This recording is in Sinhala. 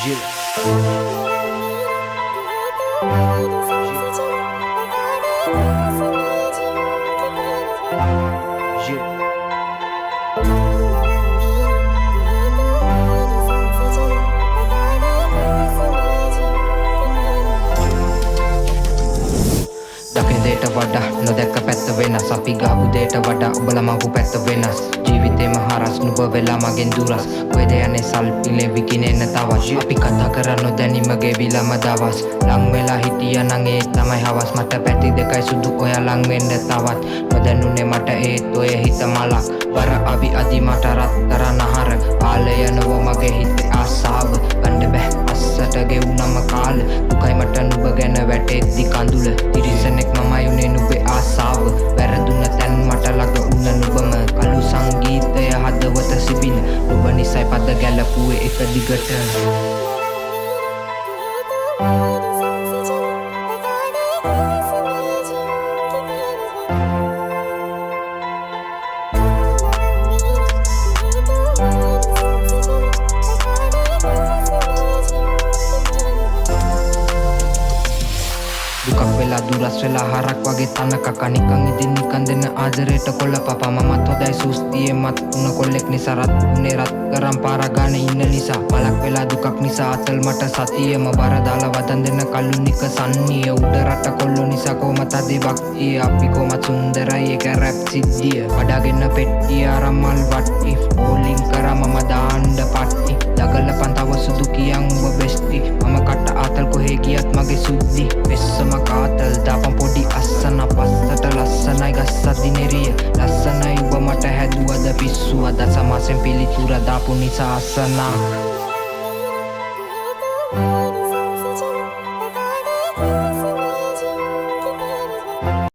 දකින වඩා නොදැක්ක පැත්ත වෙනස් අපි ගහපු දේට වඩා ඔබලා මගු පැත්ත වෙනස් ජීවිතේම හරස් නුඹ වෙලා මගෙන් දුරස් කොහෙද යන්නේ සල්පිලේ විකිනෙන්න තවත් අපි කතා කරන්නේ දැනීමගේ විලම දවස් ලං වෙලා හිටියා නම් ඒ තමයි හවස් මට පැටි දෙකයි සුදු ඔයා ලං වෙන්න තවත් නොදැනුනේ මට ඒත් ඔය හිත මලක් වර අවි අදි මට රත්තරන් ආහාර ආලය නව මගේ හිතේ ආසාව ගන්න බෑ අස්සට ගෙවුනම කාල දුකයි මට නුඹ ගැන වැටෙද්දි කඳුල තිරිසනෙක් මමයි උනේ නුඹේ ආසාව වැරදුන තැන් මට ළඟ උන්න නුඹම කළු සංගීතය හදවත සිබින නුඹ නිසයි පද ගැලපුවේ එක දිගට දුකක් වෙලා දුරස් වෙලා හරක් වගේ තනක නිකන් ඉදින් නිකන් දෙන්න ආදරයට කොල්ල පපා මමත් හොදයි සුස්තියේ මත් උන කොල්ලෙක් නිසා රත් උනේ රත් කරන් පාර ගාන ඉන්න නිසා බලක් වෙලා දුකක් නිසා අතල් මට සතියෙම බර දාලා වදන් දෙන්න කල්ුනික සන්නිය උඩ රට කොල්ලෝ නිසා කොමත අදේ භක්තිය අපි කොමත් සුන්දරයි ඒක රැප් සිද්ධිය වඩාගෙන පෙට්ටිය අරමල් වට්ටි ඕලින් කරා මම දාන්න පට්ටි දගලපන් තව සුදු කියන් ඔබ බෙස්ටි මම කට ආතල් කොහේ ගියත් මගේ සුද්දි වෙස්සම කාතල් දාපන් පොඩි අස්සන පස්සට ලස්සනයි ගස්සද්දි නෙරිය ලස්සනයි ඔබ මට හැදුවද පිස්සු අද සමාසෙන් පිළිතුර දාපු නිසා අසනක්